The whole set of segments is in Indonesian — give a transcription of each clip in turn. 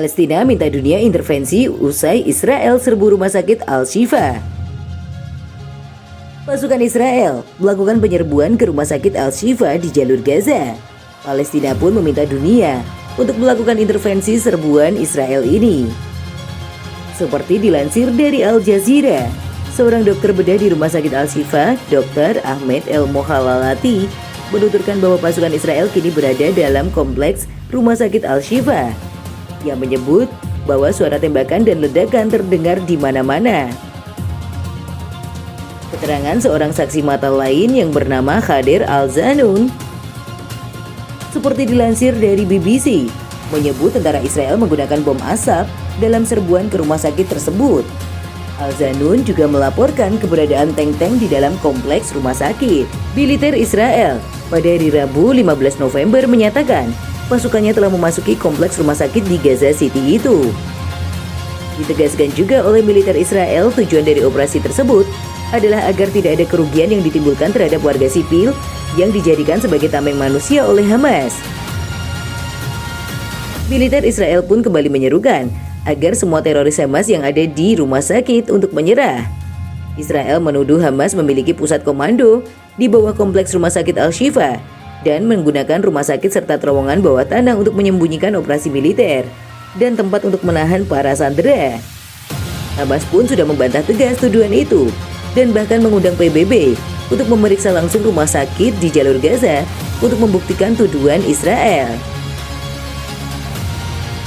Palestina minta dunia intervensi usai Israel serbu rumah sakit Al-Shifa. Pasukan Israel melakukan penyerbuan ke rumah sakit Al-Shifa di jalur Gaza. Palestina pun meminta dunia untuk melakukan intervensi serbuan Israel ini. Seperti dilansir dari Al Jazeera, seorang dokter bedah di rumah sakit Al-Shifa, Dr. Ahmed El-Mohalalati, menuturkan bahwa pasukan Israel kini berada dalam kompleks rumah sakit Al-Shifa, yang menyebut bahwa suara tembakan dan ledakan terdengar di mana-mana. Keterangan seorang saksi mata lain yang bernama Khadir Al-Zanun, seperti dilansir dari BBC, menyebut tentara Israel menggunakan bom asap dalam serbuan ke rumah sakit tersebut. Al-Zanun juga melaporkan keberadaan tank-tank di dalam kompleks rumah sakit. Militer Israel pada hari Rabu 15 November menyatakan pasukannya telah memasuki kompleks rumah sakit di Gaza City itu. Ditegaskan juga oleh militer Israel, tujuan dari operasi tersebut adalah agar tidak ada kerugian yang ditimbulkan terhadap warga sipil yang dijadikan sebagai tameng manusia oleh Hamas. Militer Israel pun kembali menyerukan agar semua teroris Hamas yang ada di rumah sakit untuk menyerah. Israel menuduh Hamas memiliki pusat komando di bawah kompleks rumah sakit Al-Shifa dan menggunakan rumah sakit serta terowongan bawah tanah untuk menyembunyikan operasi militer dan tempat untuk menahan para sandera. Hamas pun sudah membantah tegas tuduhan itu dan bahkan mengundang PBB untuk memeriksa langsung rumah sakit di jalur Gaza untuk membuktikan tuduhan Israel.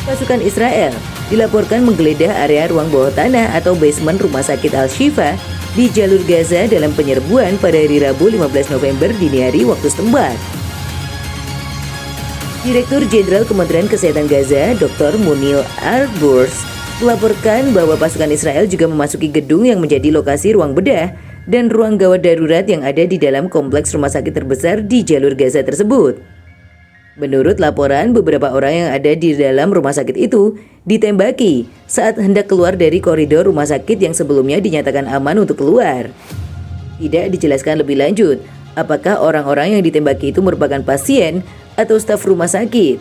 Pasukan Israel dilaporkan menggeledah area ruang bawah tanah atau basement rumah sakit Al-Shifa di jalur Gaza dalam penyerbuan pada hari Rabu 15 November dini hari waktu setempat. Direktur Jenderal Kementerian Kesehatan Gaza, Dr. Munil Arburs, melaporkan bahwa pasukan Israel juga memasuki gedung yang menjadi lokasi ruang bedah dan ruang gawat darurat yang ada di dalam kompleks rumah sakit terbesar di jalur Gaza tersebut. Menurut laporan, beberapa orang yang ada di dalam rumah sakit itu ditembaki saat hendak keluar dari koridor rumah sakit yang sebelumnya dinyatakan aman untuk keluar. Tidak dijelaskan lebih lanjut apakah orang-orang yang ditembaki itu merupakan pasien atau staf rumah sakit.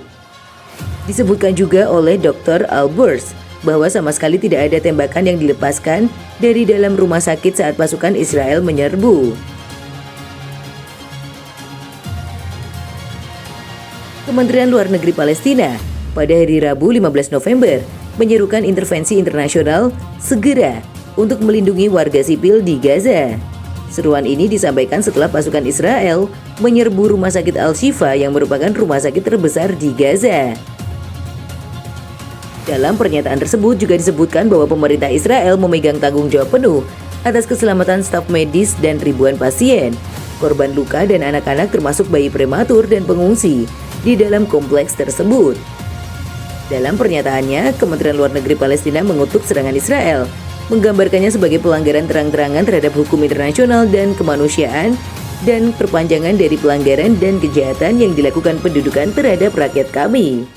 Disebutkan juga oleh Dr. Albers bahwa sama sekali tidak ada tembakan yang dilepaskan dari dalam rumah sakit saat pasukan Israel menyerbu. Kementerian Luar Negeri Palestina pada hari Rabu 15 November menyerukan intervensi internasional segera untuk melindungi warga sipil di Gaza. Seruan ini disampaikan setelah pasukan Israel menyerbu rumah sakit Al-Shifa yang merupakan rumah sakit terbesar di Gaza. Dalam pernyataan tersebut juga disebutkan bahwa pemerintah Israel memegang tanggung jawab penuh atas keselamatan staf medis dan ribuan pasien, korban luka dan anak-anak termasuk bayi prematur dan pengungsi di dalam kompleks tersebut. Dalam pernyataannya, Kementerian Luar Negeri Palestina mengutuk serangan Israel, menggambarkannya sebagai pelanggaran terang-terangan terhadap hukum internasional dan kemanusiaan dan perpanjangan dari pelanggaran dan kejahatan yang dilakukan pendudukan terhadap rakyat kami.